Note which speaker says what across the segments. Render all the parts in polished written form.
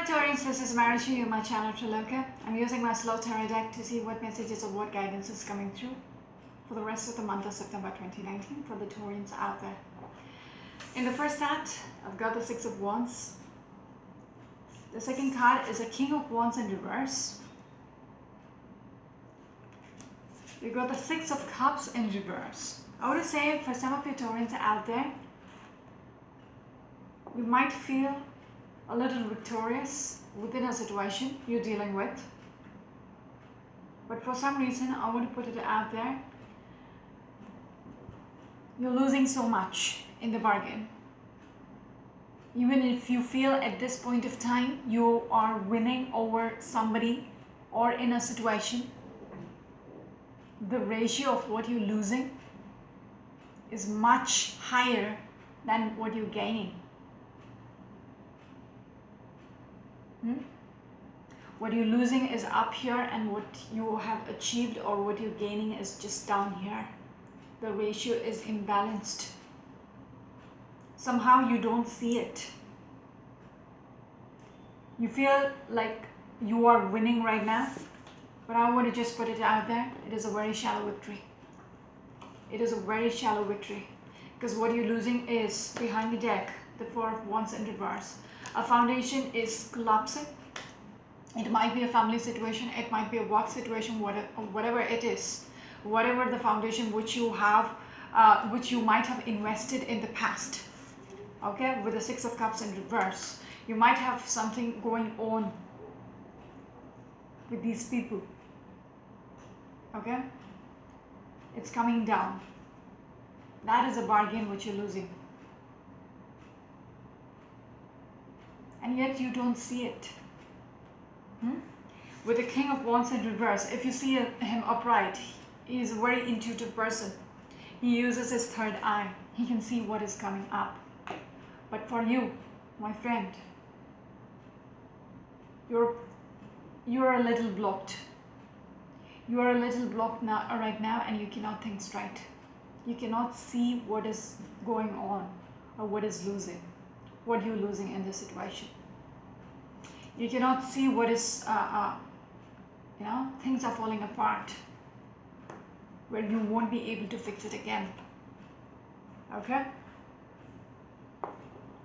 Speaker 1: Hi Taurus, this is Marishi, you my channel Triloka. I'm using my slow tarot deck to see what messages or what guidance is coming through for the rest of the month of September 2019 for the Taurians out there. In the first set, I've got the Six of Wands. The second card is a King of Wands in reverse. We've got the Six of Cups in reverse. I would say for some of you Taurians out there, you might feel a little victorious within a situation you're dealing with, but for some reason, I want to put it out there, you're losing so much in the bargain. Even if you feel at this point of time you are winning over somebody or in a situation, the ratio of what you're losing is much higher than what you're gaining. What you're losing is up here, and what you have achieved or what you're gaining is just down here. The ratio is imbalanced. Somehow you don't see it. You feel like you are winning right now, but I want to just put it out there. It is a very shallow victory. It is a very shallow victory, because what you're losing is behind the deck, the Four of Wands in reverse. A foundation is collapsing. It might be a family situation, it might be a work situation, whatever it is, whatever the foundation which you have, which you might have invested in the past. Okay, with the Six of Cups in reverse, you might have something going on with these people. Okay, it's coming down. That is a bargain which you're losing. And yet you don't see it. With the King of Wands in reverse, if you see him upright, he is a very intuitive person. He uses his third eye. He can see what is coming up. But for you, my friend, you're a little blocked. You are a little blocked now, right now, and you cannot think straight. You cannot see what is going on or what you're losing in this situation. You cannot see what is, things are falling apart, where you won't be able to fix it again. Okay?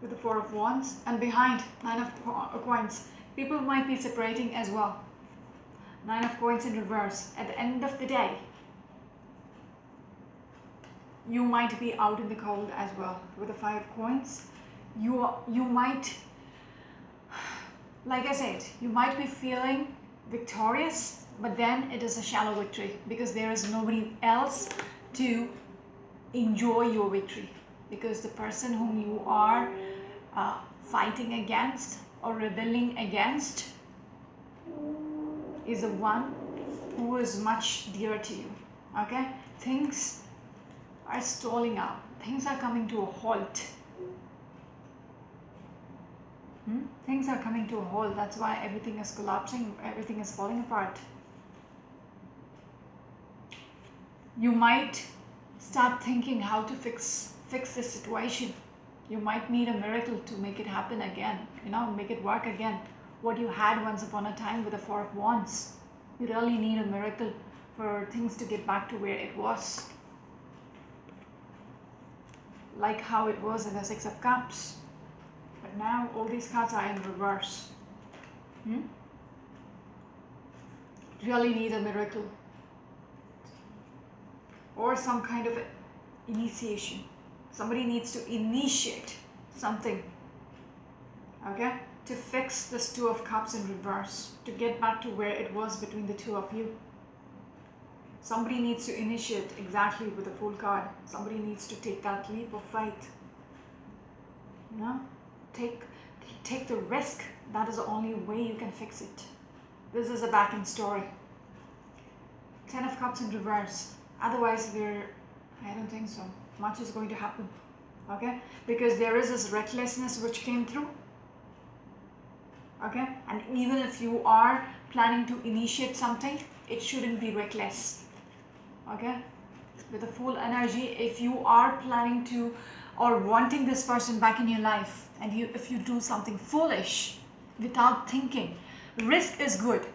Speaker 1: With the Four of Wands, and behind, Nine of Coins, people might be separating as well. Nine of Coins in reverse. At the end of the day, you might be out in the cold as well. With the Five of Coins, you might, like I said, you might be feeling victorious, but then it is a shallow victory, because there is nobody else to enjoy your victory, because the person whom you are fighting against or rebelling against is the one who is much dear to you. Okay, things are stalling out, things are coming to a halt. Things are coming to a halt. That's why everything is collapsing, everything is falling apart. You might start thinking how to fix this situation. You might need a miracle to make it happen again, make it work again. What you had once upon a time with the Four of Wands, you really need a miracle for things to get back to where it was. Like how it was in the Six of Cups. But now all these cards are in reverse. Really need a miracle or some kind of initiation. Somebody needs to initiate something, okay, to fix this Two of Cups in reverse, to get back to where it was between the two of you. Somebody needs to initiate exactly with the Fool card. Somebody needs to take that leap of faith. Take the risk. That is the only way you can fix it. This is a back end story. Ten of Cups in reverse. Otherwise, I don't think so much is going to happen. Okay, because there is this recklessness which came through. Okay, and even if you are planning to initiate something, it shouldn't be reckless. Okay, with the Fool energy, if you are planning to or wanting this person back in your life, and if you do something foolish, without thinking. Risk is good,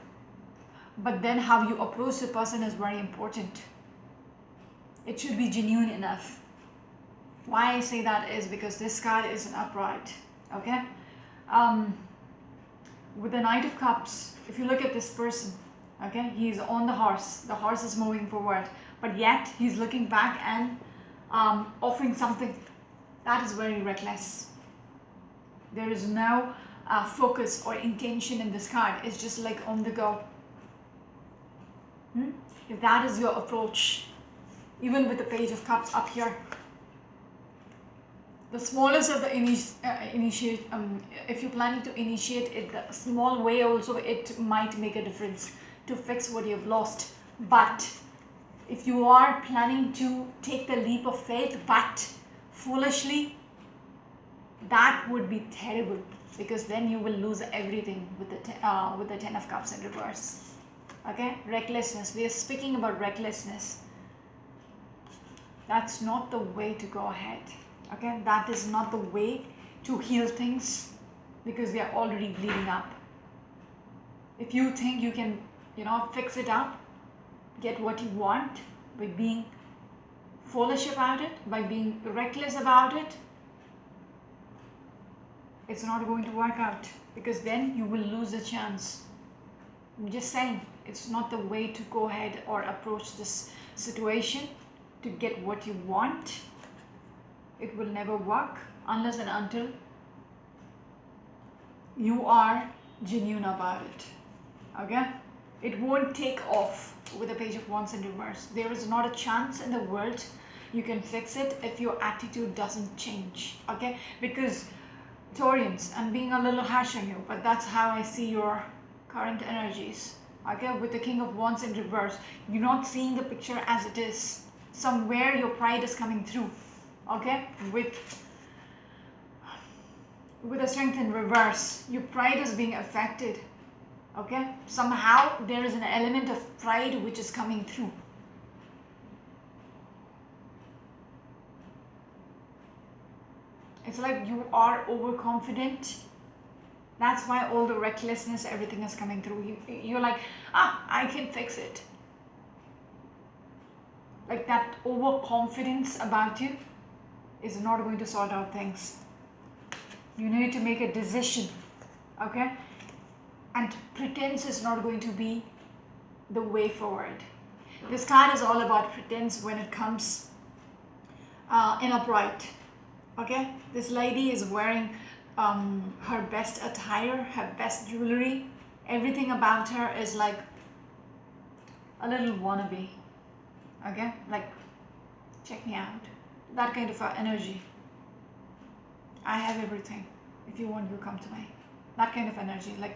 Speaker 1: but then how you approach the person is very important. It should be genuine enough. Why I say that is because this card is an upright. Okay, with the Knight of Cups, if you look at this person, okay, he's on the horse is moving forward, but yet he's looking back and offering something. That is very reckless. There is no focus or intention in this card. It's just like on the go. If that is your approach, even with the Page of Cups up here, the smallest of the initiate, if you're planning to initiate it, the small way also, it might make a difference to fix what you've lost. But if you are planning to take the leap of faith, but foolishly, that would be terrible, because then you will lose everything with the Ten of Cups in reverse. Okay, recklessness. We are speaking about recklessness. That's not the way to go ahead. Okay, that is not the way to heal things, because they are already bleeding up. If you think you can, fix it up, get what you want by being foolish about it, by being reckless about it, it's not going to work out, because then you will lose the chance. I'm just saying, it's not the way to go ahead or approach this situation to get what you want. It will never work unless and until you are genuine about it. Okay, it won't take off with the Page of Wands in reverse. There is not a chance in the world you can fix it if your attitude doesn't change. Okay, because Taurians, I'm being a little harsh on you, but that's how I see your current energies. Okay, with the King of Wands in reverse, you're not seeing the picture as it is. Somewhere your pride is coming through. Okay, with the Strength in reverse, your pride is being affected. Okay, somehow there is an element of pride which is coming through. It's like you are overconfident. That's why all the recklessness, everything is coming through. You're like, I can fix it. Like that overconfidence about you is not going to sort out things. You need to make a decision, okay? And pretense is not going to be the way forward. This card is all about pretense when it comes in upright, okay? This lady is wearing her best attire, her best jewelry. Everything about her is like a little wannabe, okay? Like, check me out. That kind of energy. I have everything. If you want, you come to me. That kind of energy, like,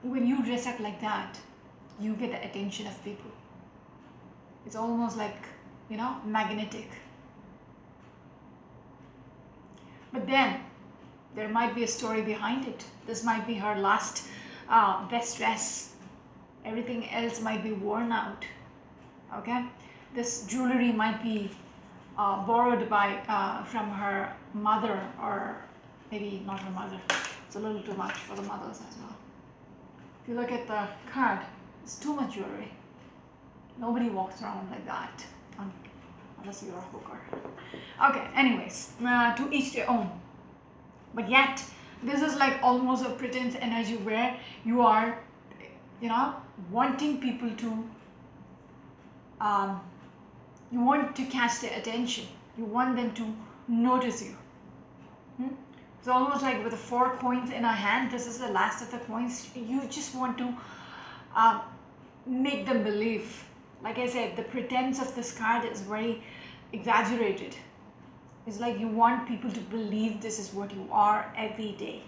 Speaker 1: when you dress up like that, you get the attention of people. It's almost like, magnetic. But then, there might be a story behind it. This might be her last best dress. Everything else might be worn out. Okay? This jewelry might be borrowed from her mother, or maybe not her mother. It's a little too much for the mothers as well. If you look at the card, it's too much jewelry. Nobody walks around like that, unless you're a hooker. Okay, anyways, to each their own. But yet, this is like almost a pretense energy where you are, wanting people to, you want to catch their attention. You want them to notice you. It's almost like with the 4 coins in a hand, this is the last of the coins. You just want to make them believe. Like I said, the pretense of this card is very exaggerated. It's like you want people to believe this is what you are every day,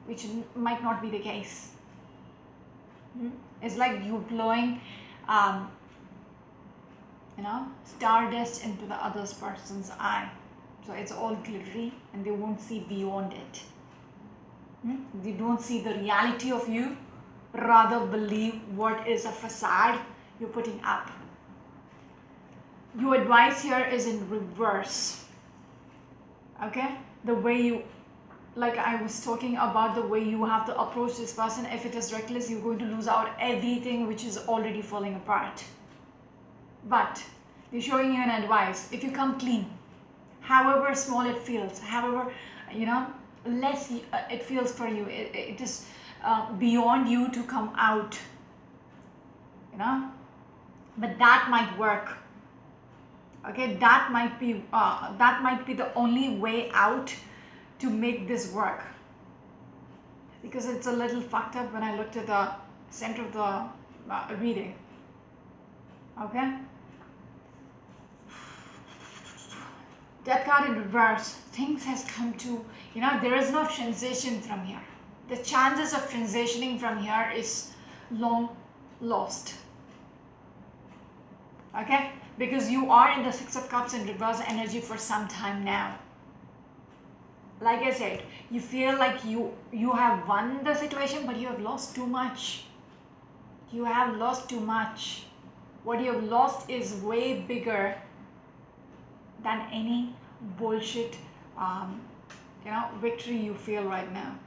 Speaker 1: which might not be the case. It's like you blowing stardust into the other person's eye. So it's all glittery and they won't see beyond it. They don't see the reality of you, rather believe what is a facade you're putting up. Your advice here is in reverse. Okay, the way you, like I was talking about, the way you have to approach this person. If it is reckless, you're going to lose out everything which is already falling apart. But they're showing you an advice. If you come clean, however small it feels, however, you know, less it feels for you, it is beyond you to come out, you know, but that might work. Okay, that might be the only way out to make this work, because it's a little fucked up when I looked at the center of the reading. Okay, Death card in reverse. Things has come to, you know, there is no transition from here. The chances of transitioning from here is long lost. Okay, because you are in the Six of Cups in reverse energy for some time now. Like I said, you feel like you have won the situation, but you have lost too much. You have lost too much. What you have lost is way bigger than any bullshit victory you feel right now.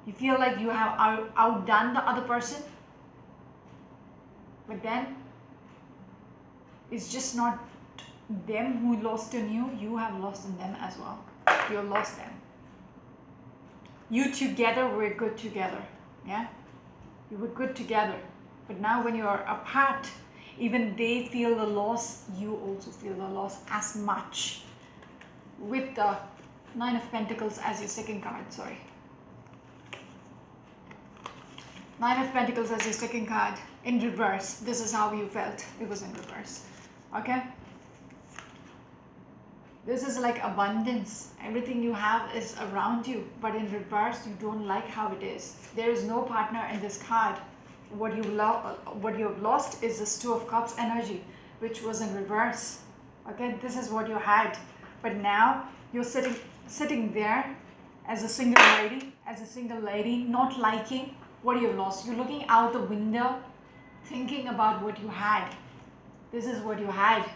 Speaker 1: You feel like you have outdone the other person, but then it's just not them who lost in you. You have lost in them as well. You have lost them. You together were good together. Yeah, you were good together, but now when you are apart, even they feel the loss, you also feel the loss as much. With the Nine of Pentacles as your second card, sorry. Nine of Pentacles as your second card in reverse. This is how you felt. It was in reverse. Okay? This is like abundance. Everything you have is around you, but in reverse, you don't like how it is. There is no partner in this card. What you have lost is this Two of Cups energy, which was in reverse. Okay, this is what you had, but now you're sitting there as a single lady, not liking what you've lost. You're looking out the window, thinking about what you had. This is what you had.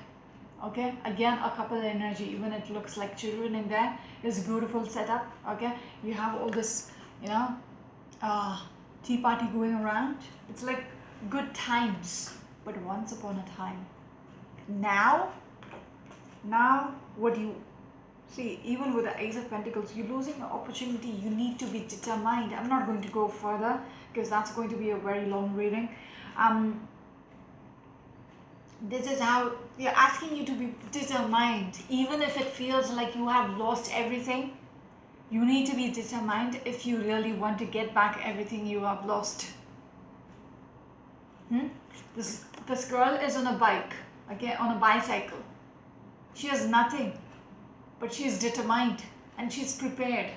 Speaker 1: Okay, again a couple energy, even it looks like children in there. It's beautiful setup. Okay, you have all this, you know, tea party going around. It's like good times, but once upon a time. Now what you see, even with the Ace of Pentacles, you're losing an opportunity. You need to be determined. I'm not going to go further because that's going to be a very long reading. This is how they're asking you to be determined. Even if it feels like you have lost everything, you need to be determined if you really want to get back everything you have lost. This girl is on a bike, okay, on a bicycle. She has nothing, but she is determined and she's prepared.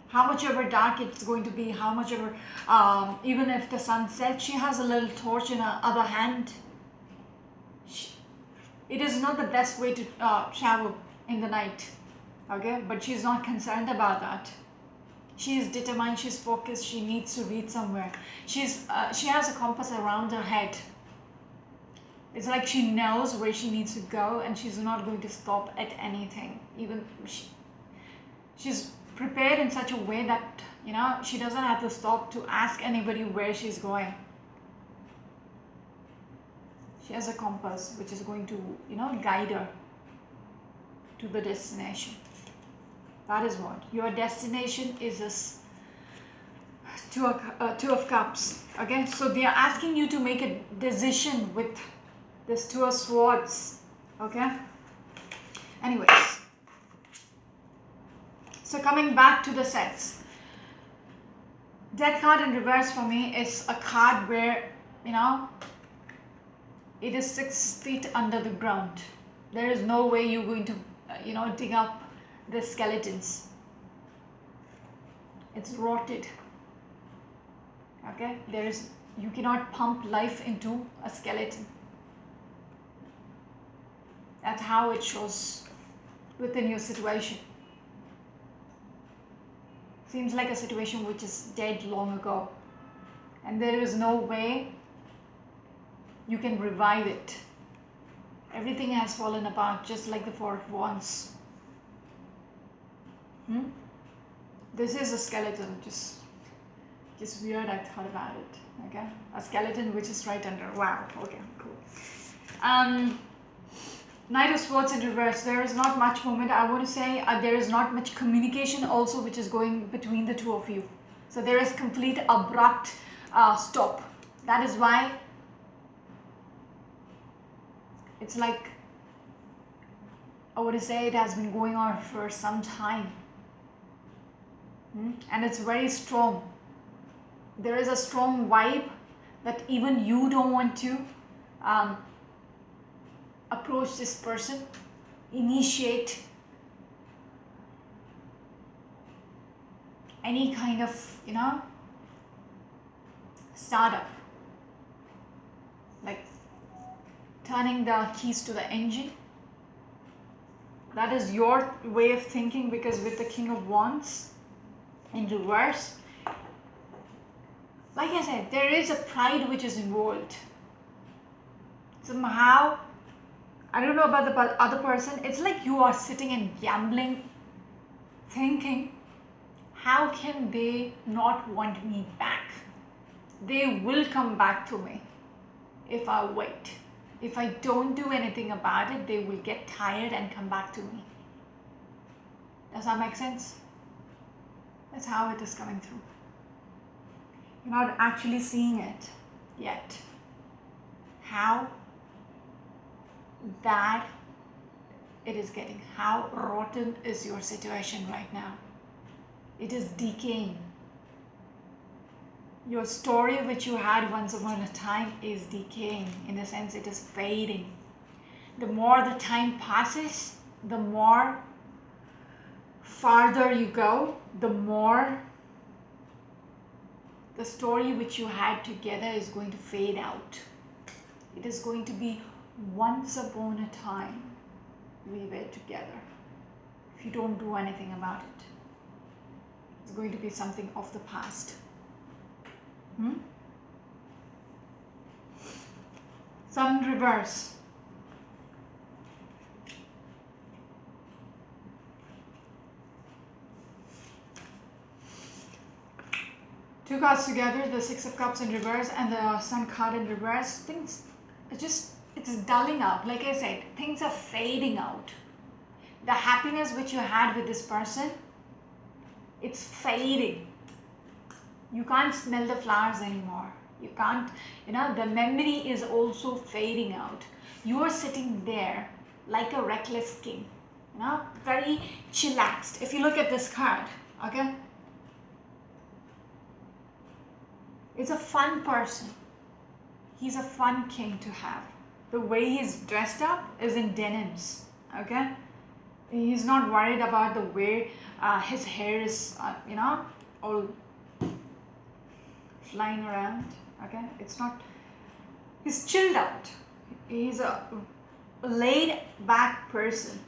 Speaker 1: How much ever dark it's going to be, how much ever, even if the sun sets, she has a little torch in her other hand. It is not the best way to travel in the night, okay, but she's not concerned about that. She is determined, she's focused, she needs to reach somewhere. She has a compass around her head. It's like she knows where she needs to go and she's not going to stop at anything. Even she's prepared in such a way that, you know, she doesn't have to stop to ask anybody where she's going. She has a compass which is going to, you know, guide her to the destination. That is what your destination is. This two of Cups. Okay, so they are asking you to make a decision with this Two of Swords. Okay, anyways, so coming back to the sets, Death card in reverse for me is a card where, you know, it is 6 feet under the ground. There is no way you're going to, you know, dig up the skeletons. It's rotted. Okay, you cannot pump life into a skeleton. That's how it shows within your situation. Seems like a situation which is dead long ago, and there is no way you can revive it. Everything has fallen apart, just like the Four of Wands. Hmm? This is a skeleton, just weird. I thought about it. Okay, a skeleton which is right under. Wow. Okay, cool. Knight of Swords in reverse. There is not much movement. I want to say there is not much communication also which is going between the two of you. So there is complete abrupt stop. That is why it's like, I would say it has been going on for some time. And it's very strong. There is a strong vibe that even you don't want to approach this person, initiate any kind of, startup, like turning the keys to the engine. That is your way of thinking, because with the King of Wands in reverse, like I said, there is a pride which is involved. Somehow, I don't know about the other person, it's like you are sitting and gambling, thinking, how can they not want me back? They will come back to me if I wait. If I don't do anything about it, they will get tired and come back to me. Does that make sense? That's how it is coming through. You're not actually seeing it yet. How bad it is getting. How rotten is your situation right now? It is decaying. Your story which you had once upon a time is decaying. In a sense, it is fading. The more the time passes, the more farther you go, the more the story which you had together is going to fade out. It is going to be once upon a time we were together. If you don't do anything about it, it's going to be something of the past. Sun reverse. Two cards together, the Six of Cups in reverse and the Sun card in reverse. Things it's dulling out. Like I said, things are fading out. The happiness which you had with this person, it's fading. You can't smell the flowers anymore. You can't, the memory is also fading out. You are sitting there like a reckless king, very chillaxed. If you look at this card, okay, it's a fun person. He's a fun king to have. The way he's dressed up is in denims, okay? He's not worried about the way his hair is, all flying around, okay? It's not, he's chilled out. He's a laid back person,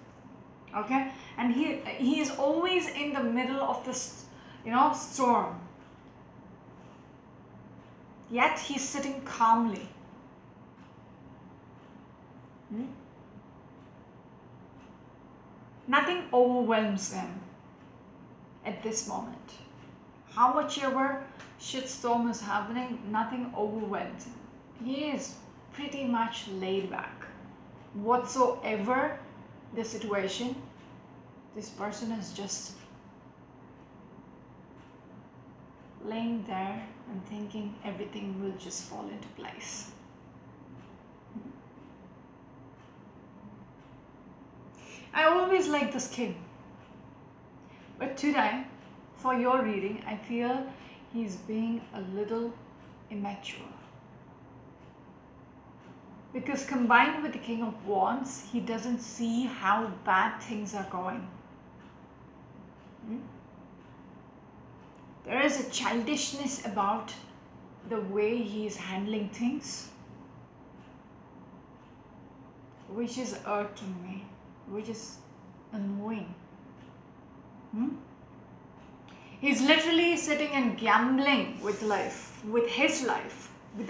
Speaker 1: okay? And he is always in the middle of this, storm. Yet he's sitting calmly. Nothing overwhelms him at this moment. How much ever shitstorm is happening, nothing overwhelms him. He is pretty much laid back. Whatsoever the situation, this person is just laying there and thinking everything will just fall into place. I always like this king, but today, for your reading, I feel he's being a little immature. Because combined with the King of Wands, he doesn't see how bad things are going. There is a childishness about the way he is handling things, which is irking me, which is annoying. He's literally sitting and gambling with life, with his life, with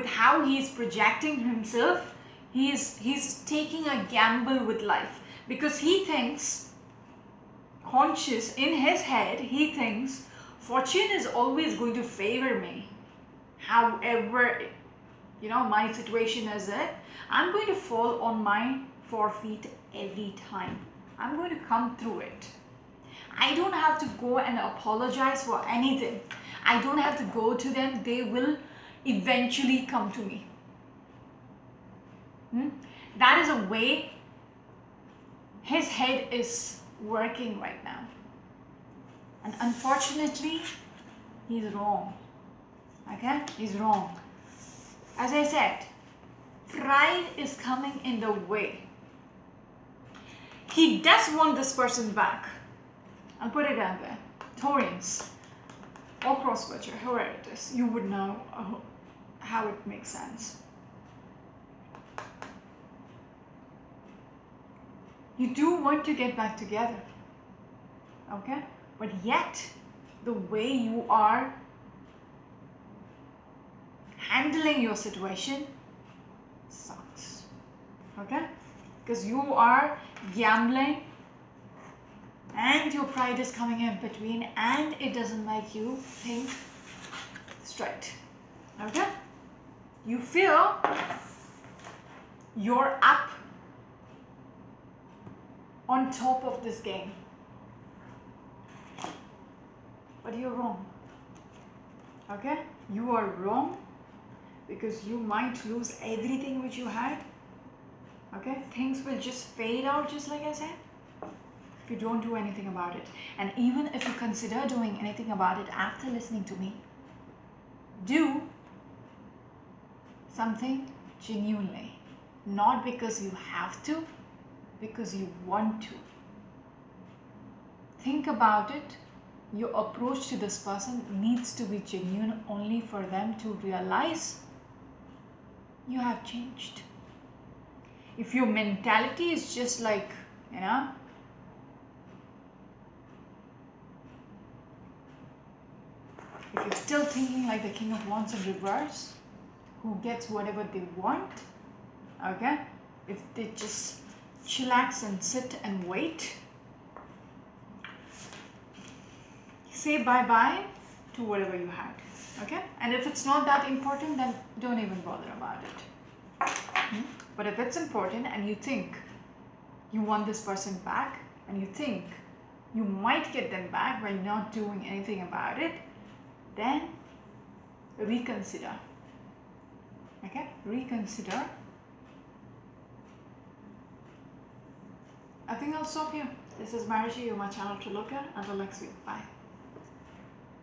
Speaker 1: how he's projecting himself. He's taking a gamble with life because he thinks conscious, in his head, he thinks fortune is always going to favor me. However, my situation is it, I'm going to fall on my 4 feet every time. I'm going to come through it. I don't have to go and apologize for anything. I don't have to go to them. They will eventually come to me. That is a way his head is working right now. And unfortunately, he's wrong. Okay? He's wrong. As I said, pride is coming in the way. He does want this person back. I'll put it out there. Taurians or cross-watcher, whoever it is, you would know how it makes sense. You do want to get back together. Okay? But yet, the way you are handling your situation sucks. Okay? Because you are gambling and your pride is coming in between and it doesn't make you think straight. Okay? You feel you're up on top of this game. But you're wrong. Okay? You are wrong because you might lose everything which you had. Okay? Things will just fade out, just like I said, if you don't do anything about it. And even if you consider doing anything about it after listening to me, do something genuinely. Not because you have to, because you want to. Think about it. Your approach to this person needs to be genuine only for them to realize you have changed. If your mentality is just like, if you're still thinking like the King of Wands in reverse, who gets whatever they want, okay? If they just chillax and sit and wait, say bye-bye to whatever you had, okay? And if it's not that important, then don't even bother about it. But if it's important and you think you want this person back and you think you might get them back by not doing anything about it, then reconsider. Okay? Reconsider. I think I'll stop here. This is Marishi, you're my channel to look at. Until next week. Bye.